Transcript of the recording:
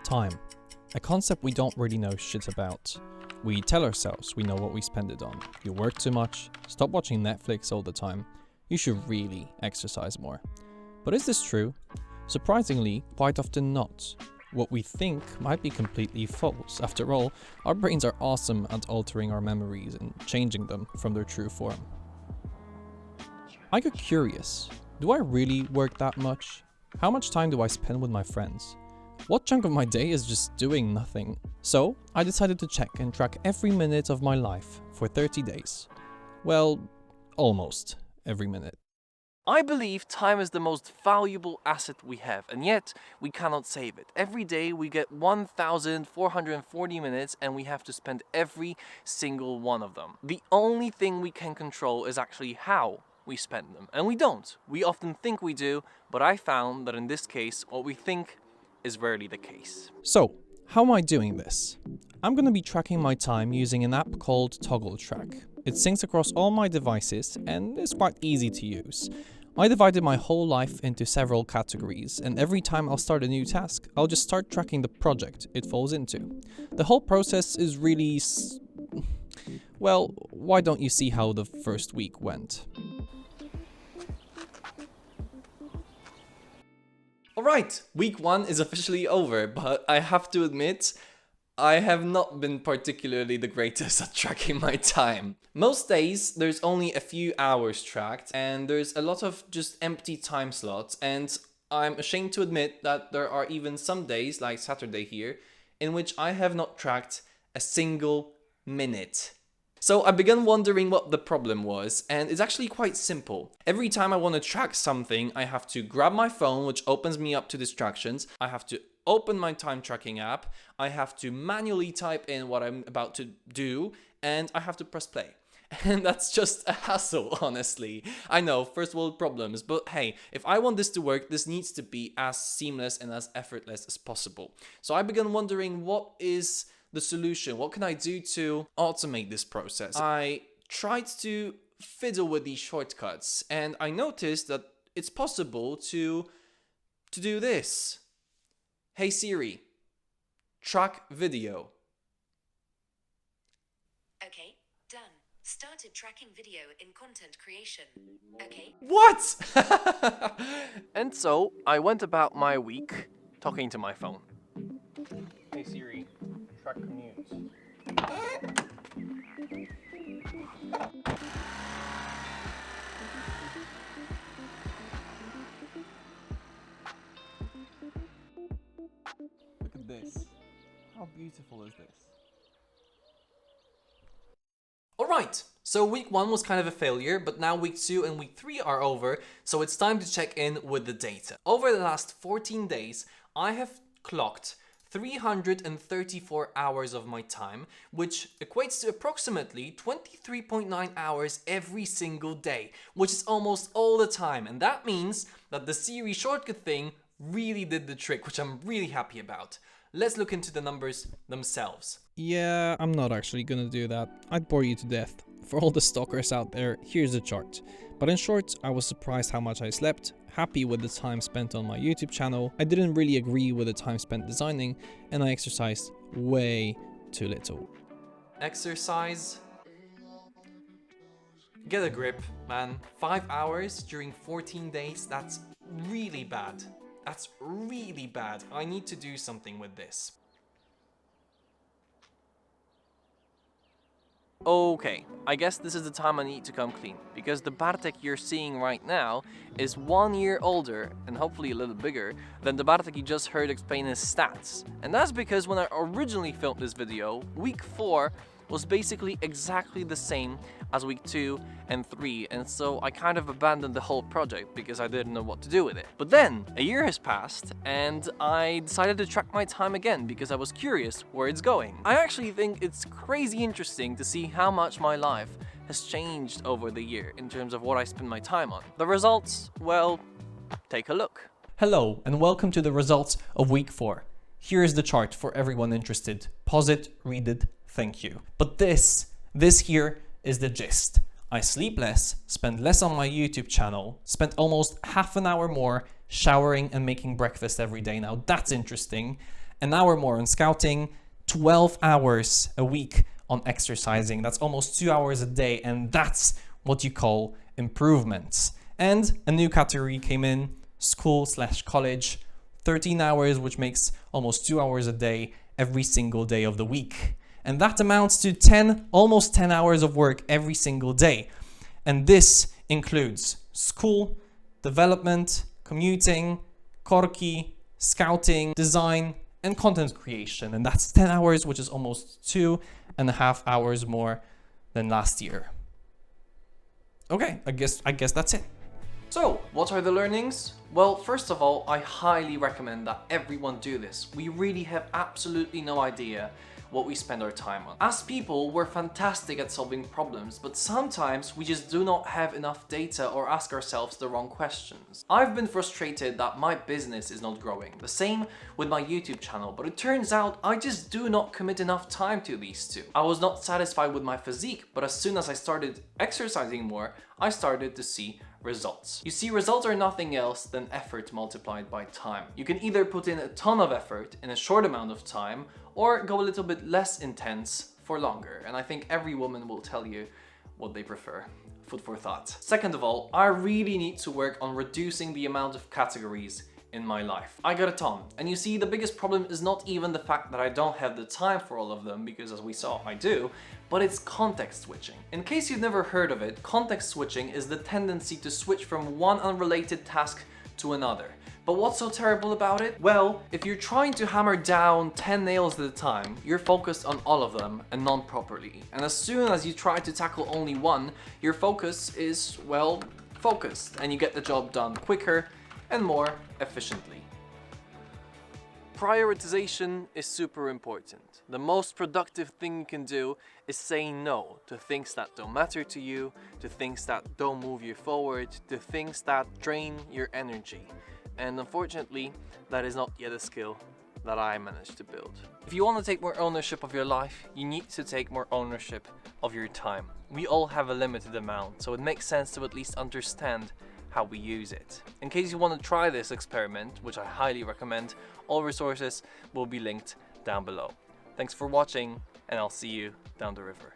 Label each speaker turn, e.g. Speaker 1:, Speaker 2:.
Speaker 1: Time. A concept we don't really know shit about. We tell ourselves we know what we spend it on. You work too much, stop watching Netflix all the time, you should really exercise more. But is this true? Surprisingly, quite often not. What we think might be completely false. After all, our brains are awesome at altering our memories and changing them from their true form. I got curious. Do I really work that much? How much time do I spend with my friends? What chunk of my day is just doing nothing? So, I decided to check and track every minute of my life for 30 days. Well, almost every minute.
Speaker 2: I believe time is the most valuable asset we have, and yet we cannot save it. Every day we get 1,440 minutes and we have to spend every single one of them. The only thing we can control is actually how we spend them, and we don't. We often think we do, but I found that in this case, what we think is rarely the case.
Speaker 1: So, how am I doing this? I'm going to be tracking my time using an app called Toggle Track. It syncs across all my devices and is quite easy to use. I divided my whole life into several categories, and every time I'll start a new task, I'll just start tracking the project it falls into. The whole process is really well, why don't you see how the first week went?
Speaker 2: Alright, week 1 is officially over, but I have to admit, I have not been particularly the greatest at tracking my time. Most days, there's only a few hours tracked, and there's a lot of just empty time slots, and I'm ashamed to admit that there are even some days, like Saturday here, in which I have not tracked a single minute. So I began wondering what the problem was, and it's actually quite simple. Every time I want to track something, I have to grab my phone, which opens me up to distractions. I have to open my time tracking app. I have to manually type in what I'm about to do, and I have to press play. And that's just a hassle, honestly. I know, first world problems, but hey, if I want this to work, this needs to be as seamless and as effortless as possible. So I began wondering, what is the solution? What can I do to automate this process? I tried to fiddle with these shortcuts, and I noticed that it's possible to do this. Hey Siri, track video.
Speaker 3: Okay, done. Started tracking video in content creation. Okay.
Speaker 2: What? And so I went about my week talking to my phone. Hey Siri, track commutes.
Speaker 1: Look at this. How beautiful is this?
Speaker 2: Alright, so week 1 was kind of a failure, but now week 2 and week 3 are over, so it's time to check in with the data. Over the last 14 days, I have clocked 334 hours of my time, which equates to approximately 23.9 hours every single day, which is almost all the time, and that means that the Siri shortcut thing really did the trick, which I'm really happy about. Let's look into the numbers themselves.
Speaker 1: Yeah, I'm not actually gonna do that. I'd bore you to death. For all the stalkers out there, here's the chart. But in short, I was surprised how much I slept, happy with the time spent on my YouTube channel, I didn't really agree with the time spent designing, and I exercised way too little.
Speaker 2: Exercise? Get a grip, man. 5 hours during 14 days, that's really bad. That's really bad. I need to do something with this. Okay, I guess this is the time I need to come clean, because the Bartek you're seeing right now is 1 year older, and hopefully a little bigger, than the Bartek you just heard explain his stats. And that's because when I originally filmed this video, week 4 was basically exactly the same as week 2 and 3, and so I kind of abandoned the whole project because I didn't know what to do with it. But then, a year has passed, and I decided to track my time again because I was curious where it's going. I actually think it's crazy interesting to see how much my life has changed over the year in terms of what I spend my time on. The results, well, take a look.
Speaker 1: Hello, and welcome to the results of week 4. Here is the chart for everyone interested. Pause it, read it, thank you. But this here is the gist. I sleep less, spend less on my YouTube channel, spent almost half an hour more showering and making breakfast every day. Now that's interesting. an hour more on scouting, 12 hours a week on exercising. That's almost 2 hours a day, and that's what you call improvements. And a new category came in, school/college, 13 hours, which makes almost 2 hours a day every single day of the week. And that amounts to almost 10 hours of work every single day. And this includes school, development, commuting, korki, scouting, design, and content creation. And that's 10 hours, which is almost 2.5 hours more than last year. Okay, I guess that's it.
Speaker 2: So, what are the learnings? Well, first of all, I highly recommend that everyone do this. We really have absolutely no idea what we spend our time on. As people, we're fantastic at solving problems, but sometimes we just do not have enough data or ask ourselves the wrong questions. I've been frustrated that my business is not growing. The same with my YouTube channel, but it turns out I just do not commit enough time to these two. I was not satisfied with my physique, but as soon as I started exercising more, I started to see results. You see, results are nothing else than effort multiplied by time. You can either put in a ton of effort in a short amount of time, or go a little bit less intense for longer. And I think every woman will tell you what they prefer. Food for thought. Second of all, I really need to work on reducing the amount of categories in my life. I got a ton. And you see, the biggest problem is not even the fact that I don't have the time for all of them, because as we saw, I do, but it's context switching. In case you've never heard of it, context switching is the tendency to switch from one unrelated task to another. But what's so terrible about it? Well, if you're trying to hammer down 10 nails at a time, you're focused on all of them and not properly. And as soon as you try to tackle only one, your focus is, well, focused, and you get the job done quicker and more efficiently. Prioritization is super important. The most productive thing you can do is saying no to things that don't matter to you, to things that don't move you forward, to things that drain your energy. And unfortunately, that is not yet a skill that I managed to build. If you want to take more ownership of your life, you need to take more ownership of your time. We all have a limited amount, so it makes sense to at least understand how we use it. In case you want to try this experiment, which I highly recommend, all resources will be linked down below. Thanks for watching, and I'll see you down the river.